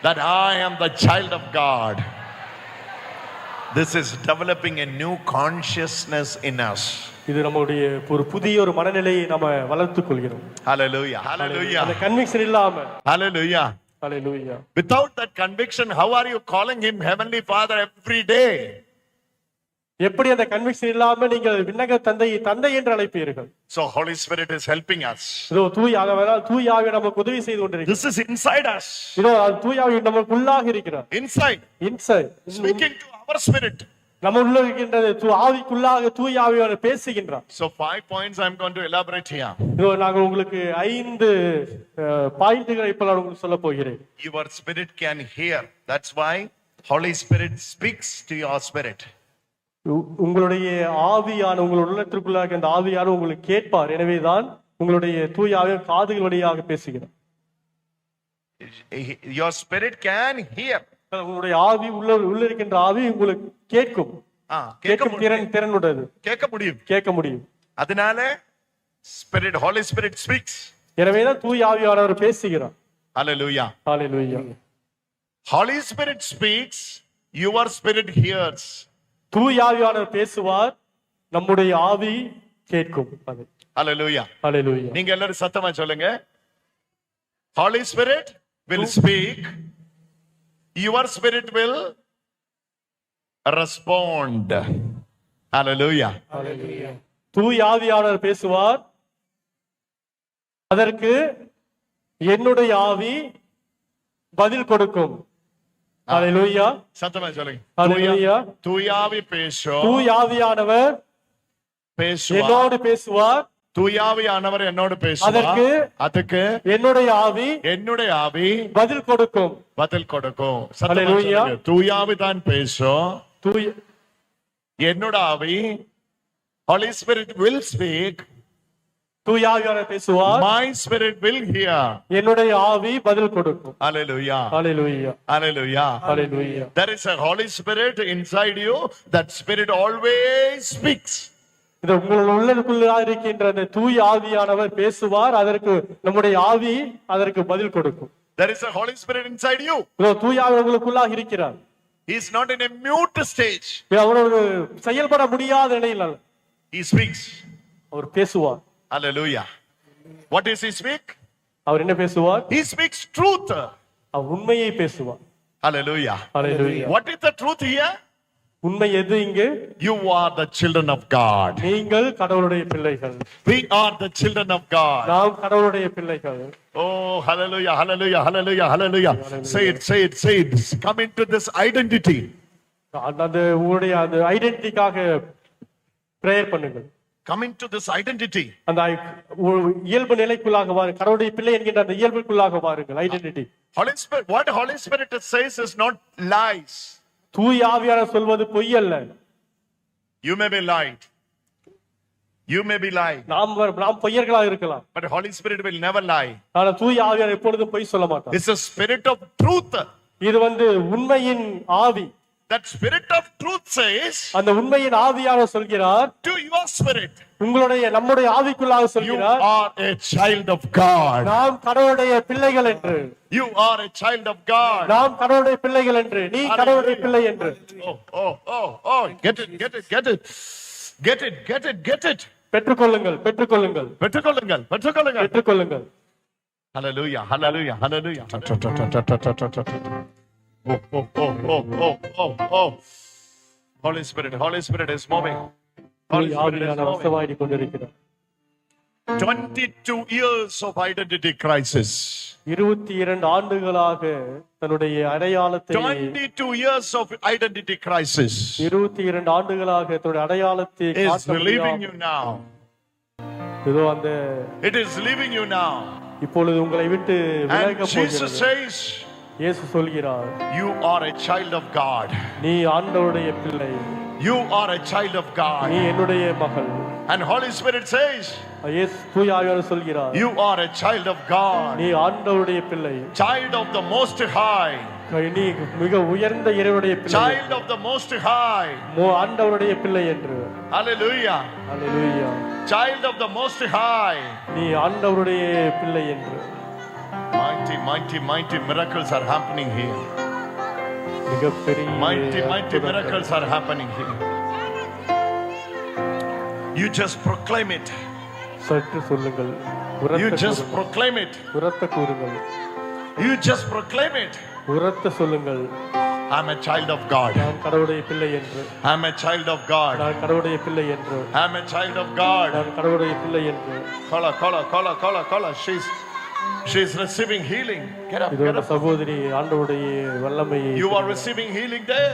Speaker 1: that I am the child of God. This is developing a new consciousness in us.
Speaker 2: இது நம்முடைய ஒரு புதிய ஒரு மனநிலையை நாம வளர்த்துக் கொள்கிறோம்.
Speaker 1: Hallelujah. Hallelujah.
Speaker 2: அந்த கன்விக்ஷன் இல்லாம.
Speaker 1: Hallelujah.
Speaker 2: Hallelujah.
Speaker 1: Without that conviction, how are you calling him heavenly father every day?
Speaker 2: எப்படி அந்த கன்விக்ஷன் இல்லாம நீங்கள் விண்ணக தந்தை என்று அழைப்பீர்கள்?
Speaker 1: So Holy Spirit is helping us.
Speaker 2: இதோ தூய ஆவி நமக்கு உதவி செய்து கொண்டிருக்கிறார்.
Speaker 1: This is inside us.
Speaker 2: இதோ தூய ஆவி நமக்குள்ளாக இருக்கிறார்.
Speaker 1: Inside speaking to our spirit.
Speaker 2: நம்ம உள்ள இருக்கின்றது ஆவிக்குள்ளாக தூய ஆவியார் பேசுகின்றார்.
Speaker 1: So 5 points I am going to elaborate here.
Speaker 2: இதோ நான் உங்களுக்கு 5 பாயிண்ட்களை இப்ப நான் உங்களுக்கு சொல்ல போகிறேன்.
Speaker 1: Your spirit can hear. That's why Holy Spirit speaks to your spirit.
Speaker 2: உங்களுடைய ஆவியான உங்கள் உள்ளத்திற்குள்ளாக அந்த ஆவியான உங்களுக்கு கேட்பார். எனவேதான் உங்களுடைய தூய ஆவி காதுகள் வழியாக பேசுகிறார்.
Speaker 1: Your spirit can hear.
Speaker 2: உங்களுடைய ஆவி உள்ள இருக்கின்ற ஆவி உங்களுக்கு கேட்கும். கேட்கும் திறன் உடையது. கேட்க முடியும்.
Speaker 1: அதனால spirit, Holy Spirit speaks.
Speaker 2: எனவேதான் தூய ஆவியானவர் பேசுகிறார்.
Speaker 1: Hallelujah.
Speaker 2: Hallelujah.
Speaker 1: Holy Spirit speaks, your spirit hears.
Speaker 2: தூய ஆவியானவர் பேசுவார், நம்முடைய ஆவி கேட்கும்.
Speaker 1: Hallelujah.
Speaker 2: Hallelujah.
Speaker 1: நீங்க எல்லாரும் சத்தமா சொல்லுங்க, Holy Spirit will speak, your spirit will respond. Hallelujah.
Speaker 2: Hallelujah. தூய ஆவியானவர் பேசுவார், அதற்கு என்னுடைய ஆவி பதில் கொடுக்கும். ஹalleluya.
Speaker 1: சத்தமா சொல்லுங்க,
Speaker 2: ஹalleluya.
Speaker 1: தூய ஆவி பேசும்,
Speaker 2: தூய ஆவியானவர்
Speaker 1: பேசுவார்,
Speaker 2: என்னோடு பேசுவார்.
Speaker 1: தூய ஆவியானவர் என்னோடு பேசுவார், அதுக்கு என்னுடைய ஆவி பதில் கொடுக்கும். ஹalleluya. தூய ஆவி தான் பேசும், என்னோட ஆவி Holy Spirit will speak,
Speaker 2: தூய ஆவியானவர் பேசுவார்,
Speaker 1: my spirit will hear,
Speaker 2: என்னுடைய ஆவி பதில் கொடுக்கும்.
Speaker 1: Hallelujah.
Speaker 2: Hallelujah.
Speaker 1: Hallelujah.
Speaker 2: Hallelujah.
Speaker 1: There is a Holy Spirit inside you. That spirit always speaks.
Speaker 2: இது உங்கள் உள்ளுக்குள்ளாக இருக்கின்ற அந்த தூய ஆவியானவர் பேசுவார், அதற்கு நம்முடைய ஆவி அதற்கு பதில் கொடுக்கும்.
Speaker 1: There is a Holy Spirit inside you.
Speaker 2: இதோ தூய ஆவி உங்களுக்குள்ளாக இருக்கிறார்.
Speaker 1: He is not in a mute stage.
Speaker 2: அவர் ஒரு செயல்பட முடியாத நிலையில் அல்ல.
Speaker 1: He speaks.
Speaker 2: அவர் பேசுவார்.
Speaker 1: Hallelujah. What does he speak?
Speaker 2: அவர் என்ன பேசுவார்?
Speaker 1: He speaks truth.
Speaker 2: அவர் உண்மையை பேசுவார்.
Speaker 1: Hallelujah.
Speaker 2: Hallelujah.
Speaker 1: What is the truth here?
Speaker 2: உண்மை எது இங்கே?
Speaker 1: You are the children of God.
Speaker 2: நீங்கள் கடவுளுடைய பிள்ளைகள்.
Speaker 1: We are the children of God.
Speaker 2: நாம் கடவுளுடைய பிள்ளைகள்.
Speaker 1: Oh, hallelujah, hallelujah, hallelujah, hallelujah. Say it, say it, say it. Come into this identity.
Speaker 2: அந்த உங்களுடைய அந்த ஐடென்டிட்டிக்காக பிரேயர் பண்ணுங்கள்.
Speaker 1: come into this identity.
Speaker 2: அந்த இயல்பு நிலைக்குள்ளாக வாருங்கள். கடவுளுடைய பிள்ளை என்கின்ற அந்த இயல்புக்குள்ளாக வாருங்கள். Identity.
Speaker 1: Holy Spirit, what the Holy Spirit says is not lies.
Speaker 2: தூய ஆவியானவர் சொல்வது பொய் அல்ல.
Speaker 1: You may be lied. You may be lying.
Speaker 2: நாம் பொய்யர்களாக இருக்கலாம்.
Speaker 1: But the Holy Spirit will never lie.
Speaker 2: ஆனா தூய ஆவியானவர் எப்பொழுதும் பொய் சொல்ல மாட்டார்.
Speaker 1: It's a spirit of truth.
Speaker 2: இது உண்மையின் ஆவி.
Speaker 1: That spirit of truth says,
Speaker 2: அந்த உண்மையின் ஆவியானவர் சொல்கிறார்,
Speaker 1: to your spirit,
Speaker 2: நம்முடைய ஆவிக்குள்ளாக சொல்கிறார்,
Speaker 1: you are a child of God.
Speaker 2: நாம் கடவுளுடைய பிள்ளைகள் என்று.
Speaker 1: You are a child of God.
Speaker 2: நாம் கடவுளுடைய பிள்ளைகள் என்று. நீ கடவுளுடைய பிள்ளை என்று.
Speaker 1: Oh, get it.
Speaker 2: பெற்றுக்கொள்ளுங்கள்.
Speaker 1: Hallelujah. Oh. Holy Spirit is moving. 22 years of identity crisis.
Speaker 2: 22 ஆண்டுகளாக தன்னுடைய அடையாளத்தை
Speaker 1: 22 years of identity crisis.
Speaker 2: 22 ஆண்டுகளாக தன்னுடைய அடையாளத்தை
Speaker 1: is leaving you now. It is leaving you now.
Speaker 2: இப்பொழுது உங்களை விட்டு விலக போகிறது.
Speaker 1: Jesus says,
Speaker 2: இயேசு சொல்கிறார்,
Speaker 1: you are a child of God.
Speaker 2: நீ ஆண்டவருடைய பிள்ளை.
Speaker 1: You are a child of God.
Speaker 2: நீ என்னுடைய மகள்.
Speaker 1: And Holy Spirit says,
Speaker 2: இயேசு தூய ஆவியானவர் சொல்கிறார்,
Speaker 1: you are a child of God.
Speaker 2: நீ ஆண்டவருடைய பிள்ளை.
Speaker 1: Child of the Most High.
Speaker 2: நீ மிக உயர்ந்த இறைவனுடைய பிள்ளை.
Speaker 1: Child of the Most High.
Speaker 2: ஆண்டவருடைய பிள்ளை என்று.
Speaker 1: Hallelujah. Child of the Most High.
Speaker 2: நீ ஆண்டவருடைய பிள்ளை என்று.
Speaker 1: Mighty miracles are happening here. Mighty miracles are happening here. You just proclaim it.
Speaker 2: சற்று சொல்லுங்கள்.
Speaker 1: You just proclaim it.
Speaker 2: உரத்த கூறுங்கள்.
Speaker 1: You just proclaim it.
Speaker 2: உரத்த சொல்லுங்கள்.
Speaker 1: I'm a child of God.
Speaker 2: நான் கடவுளுடைய பிள்ளை என்று.
Speaker 1: I'm a child of God.
Speaker 2: நான் கடவுளுடைய பிள்ளை என்று.
Speaker 1: I'm a child of God.
Speaker 2: நான் கடவுளுடைய பிள்ளை என்று.
Speaker 1: Kala. She's receiving healing. Get up.
Speaker 2: சகோதரி ஆண்டவருடைய வல்லமையை.
Speaker 1: You are receiving healing there.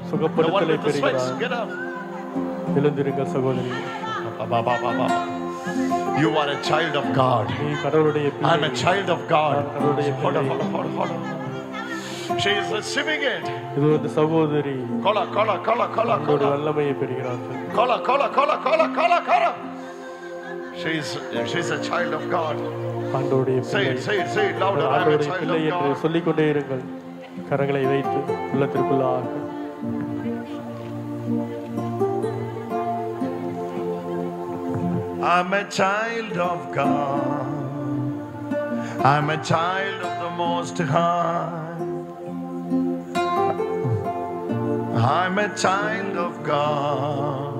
Speaker 2: சுகப்படுத்தலை பெறுகிறார்.
Speaker 1: Get up.
Speaker 2: எழுந்திருங்கள் சகோதரி.
Speaker 1: You are a child of God.
Speaker 2: நீ கடவுளுடைய பிள்ளை.
Speaker 1: I'm a child of God.
Speaker 2: கடவுளுடைய பிள்ளை.
Speaker 1: Hold on. She is receiving it.
Speaker 2: இது சகோதரி.
Speaker 1: Kala.
Speaker 2: வல்லமையை பெறுகிறார்.
Speaker 1: Kala. She's a child of God.
Speaker 2: ஆண்டவருடைய பிள்ளை.
Speaker 1: Say it louder. I'm a child of God.
Speaker 2: சொல்லிக் கொண்டே இருங்கள். கரங்களை வைத்து உள்ளத்திற்குள்ளாக.
Speaker 1: I'm a child of God. I'm a child of the Most High. I'm a child of God.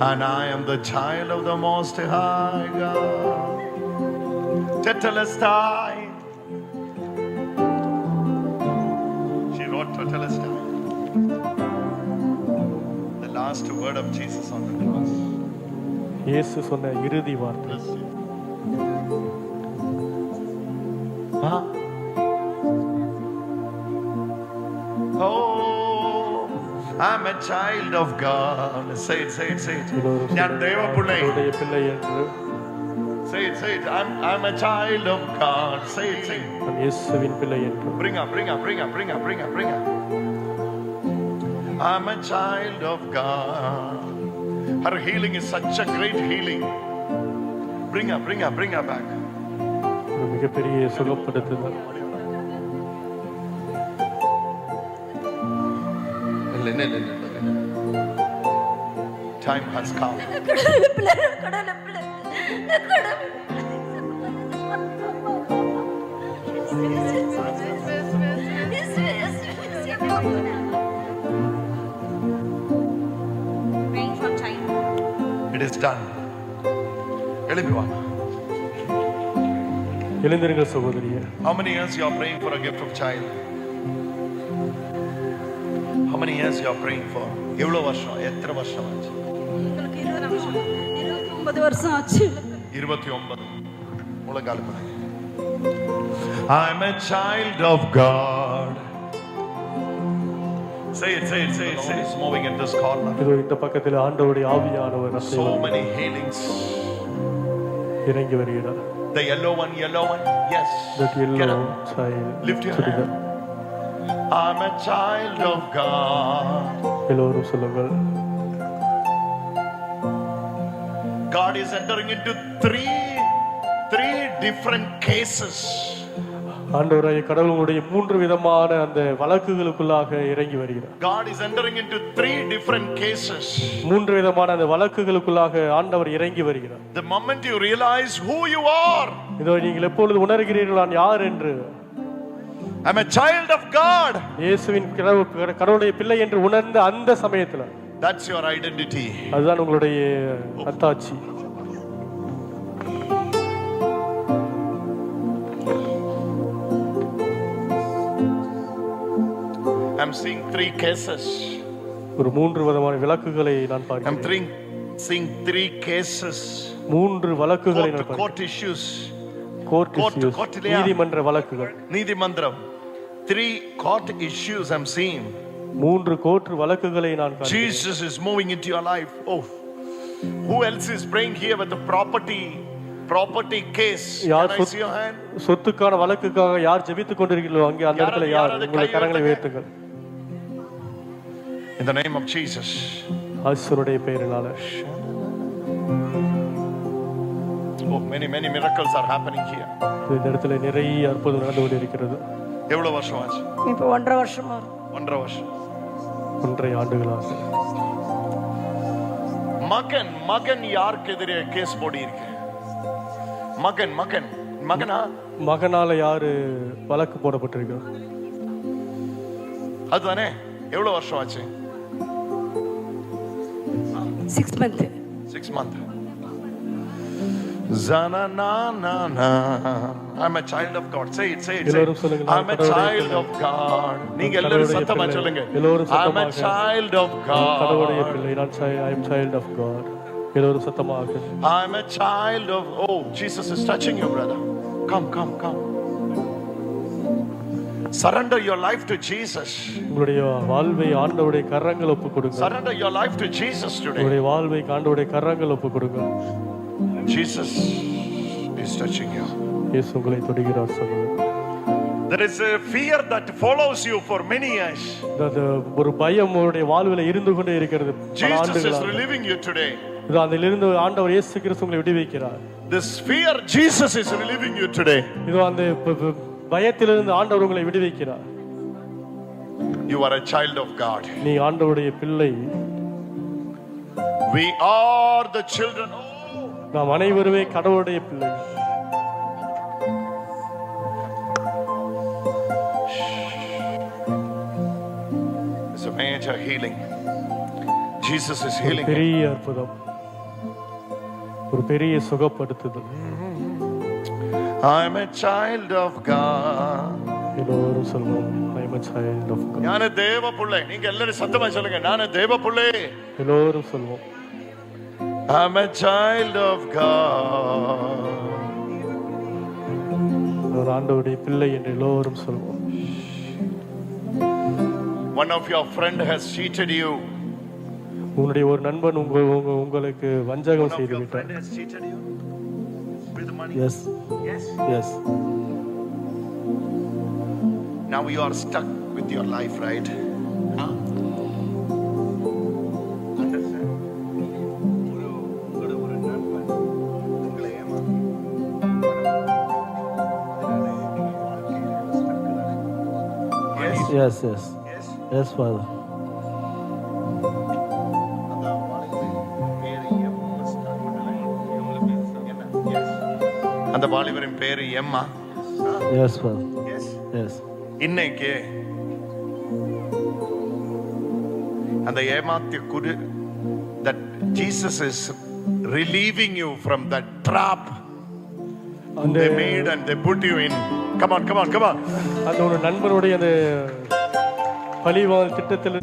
Speaker 1: And I am the child of the Most High God. Tetelestai. She wrote Tetelestai. The last word of Jesus on the cross.
Speaker 2: இயேசு சொன்ன இறுதி வார்த்தை.
Speaker 1: Oh, I'm a child of God. Say it. ഞാൻ ദൈവപിള്ളை. Say it. I'm a child of God. Say it.
Speaker 2: நான் இயேசுவின் பிள்ளை என்று.
Speaker 1: Bring up. I'm a child of God. Her healing is such a great healing. Bring her back.
Speaker 2: மிகப்பெரிய சுகப்படுத்துதல்.
Speaker 1: Time has come. It is done.
Speaker 2: எழுந்திருங்கள் சகோதரியே.
Speaker 1: How many years you are praying for a gift of child? How many years you are praying for? எவ்வளவு வருஷம்? எத்தனை வருஷம் ஆச்சு?
Speaker 5: 29 வருஷம் ஆச்சு.
Speaker 1: 29. முழங்கால் பண்ணுங்க. I'm a child of God. Say it, say it, say it, say it. It's moving in this corner.
Speaker 2: இதோ இந்த பக்கத்தில் ஆண்டவருடைய ஆவியானவர்
Speaker 1: So
Speaker 2: அசைவாடி
Speaker 1: many healings.
Speaker 2: இறங்கி வருகிறார்.
Speaker 1: The yellow one, yes.
Speaker 2: That
Speaker 1: Get
Speaker 2: yellow
Speaker 1: up.
Speaker 2: child.
Speaker 1: Lift your hand. I'm a child of God.
Speaker 2: எல்லோரும் சொல்லுங்கள்.
Speaker 1: God is entering into three different cases.
Speaker 2: ஆண்டவராகிய கடவுள் உங்களுடைய 3 விதமான அந்த வழக்குகளுக்குள்ளாக இறங்கி வருகிறார்.
Speaker 1: God is entering into 3 different cases.
Speaker 2: 3 விதமான அந்த வழக்குகளுக்குள்ளாக ஆண்டவர் இறங்கி வருகிறார்.
Speaker 1: The moment you realize who you are,
Speaker 2: இதோ நீங்கள் எப்பொழுது உணர்கிறீர்கள் நான் யார் என்று,
Speaker 1: I'm a child of God,
Speaker 2: இயேசுவின் கடவுளுடைய பிள்ளை என்று உணர்ந்த அந்த சமயத்துல,
Speaker 1: that's your identity.
Speaker 2: அதுதான் உங்களுடைய அத்தாட்சி.
Speaker 1: I'm seeing 3 cases.
Speaker 2: ஒரு 3 விதமான விளக்குகளை நான்
Speaker 1: I'm
Speaker 2: பார்க்கிறேன்.
Speaker 1: seeing 3 cases.
Speaker 2: 3 வழக்குகளை நான் பார்க்கிறேன்.
Speaker 1: Court issues.
Speaker 2: Court
Speaker 1: court
Speaker 2: issues,
Speaker 1: இல்லையா?
Speaker 2: நீதிமன்ற வழக்குகள்.
Speaker 1: நீதிமன்றம். 3 court issues I'm seeing.
Speaker 2: 3 court வழக்குகளை நான் பார்க்கிறேன்.
Speaker 1: Jesus is moving into your life. Oh, who else is praying here with the property case?
Speaker 2: யார்
Speaker 1: Can I see your hand?
Speaker 2: சொத்துக்கான வழக்குக்காக யார் ஜெபித்துக் கொண்டிருக்கிறீர்களோ அங்கே அந்த இடத்துல யார் உங்களுடைய கரங்களை உயர்த்துங்கள்.
Speaker 1: In the name of Jesus.
Speaker 2: ஆசீர்வடைய பெயரினால.
Speaker 1: Oh, many miracles are happening here.
Speaker 2: இந்த இடத்துல நிறைய அற்புதம் நடந்து கொண்டிருக்கிறது.
Speaker 1: எவ்வளவு வருஷம் ஆச்சு?
Speaker 5: இப்போ 1.5 வருஷமா.
Speaker 1: 1.5 வருஷம்.
Speaker 2: 1.5 ஆண்டுகளாக.
Speaker 1: மகன் யாருக்கு எதிரே கேஸ் போடி இருக்கு? மகனா?
Speaker 2: மகனால யாரு வழக்கு போடப்பட்டிருக்கிறார்?
Speaker 1: அதுதானே. எவ்வளவு வருஷம் ஆச்சு?
Speaker 5: 6 months.
Speaker 1: 6 months. Zana na na na. I'm a child of God. Say it.
Speaker 2: எல்லோரும் சொல்லுங்க.
Speaker 1: I'm a child of God. நீங்க எல்லாரும் சத்தமா சொல்லுங்க.
Speaker 2: எல்லோரும்
Speaker 1: I'm a
Speaker 2: சத்தமாக.
Speaker 1: child of
Speaker 2: கடவுளுடைய
Speaker 1: God.
Speaker 2: பிள்ளை நான் I am child of God. எல்லோரும் சத்தமாக.
Speaker 1: I'm a child of. Oh, Jesus is touching you, brother. Come. Surrender your life to Jesus.
Speaker 2: உங்களுடைய வாழ்வை ஆண்டவருடைய கரங்கள் ஒப்புக் கொடுங்க.
Speaker 1: Surrender your life to Jesus today.
Speaker 2: உங்களுடைய வாழ்வை ஆண்டவருடைய கரங்கள் ஒப்புக் கொடுங்க.
Speaker 1: Jesus is touching you.
Speaker 2: இயேசு உங்களை தொடுகிறார் சொல்லுங்க.
Speaker 1: There is a fear that follows you for many years.
Speaker 2: அந்த ஒரு பயம் உங்களுடைய வாழ்வில இருந்து கொண்டே இருக்கிறது பல
Speaker 1: Jesus is
Speaker 2: ஆண்டுகளாக.
Speaker 1: relieving you today.
Speaker 2: இது அதிலிருந்து ஆண்டவர் இயேசு கிறிஸ்து உங்களை விடுவிக்கிறார்.
Speaker 1: This fear, Jesus is relieving you today.
Speaker 2: இது அந்த பயத்திலிருந்து ஆண்டவர் உங்களை விடுவிக்கிறார்.
Speaker 1: You are a child of God.
Speaker 2: நீ ஆண்டவருடைய பிள்ளை.
Speaker 1: We are the children.
Speaker 2: நாம் அனைவருமே கடவுளுடைய பிள்ளை.
Speaker 1: It's a major healing. Jesus is healing.
Speaker 2: பெரிய அற்புதம், ஒரு பெரிய சுகப்படுத்துதல்.
Speaker 1: I'm a child of God.
Speaker 2: எல்லோரும் சொல்லுவோம் I am a child of God.
Speaker 1: நான் தேவ பிள்ளை. நீங்க எல்லாரும் சத்தமா சொல்லுங்க. நான் தேவ பிள்ளை.
Speaker 2: எல்லோரும் சொல்லுவோம்
Speaker 1: I'm a child of God.
Speaker 2: ஒரு ஆண்டவருடைய பிள்ளை என்று எல்லோரும் சொல்லுவோம்.
Speaker 1: One of your friend has cheated you.
Speaker 2: உங்களுடைய ஒரு நண்பன் உங்களுக்கு வஞ்சகம் செய்து
Speaker 1: Your
Speaker 2: விட்டார்.
Speaker 1: friend has cheated you with money.
Speaker 2: Yes. Yes.
Speaker 1: Now you are stuck with your life, right? Huh? Understand? ஒரு நண்பன் உங்களை
Speaker 2: Yes. Yes, Father.
Speaker 1: அந்த வாலிபரின் பேரு எம்மா.
Speaker 2: Yes, Father. Yes.
Speaker 1: இன்னைக்கு அந்த ஏமாத்திய குரு, that Jesus is relieving you from that trap they made and they put you in. Come on.
Speaker 2: அந்த ஒரு நண்பருடைய அந்த பழிவாங்கல் திட்டத்தில்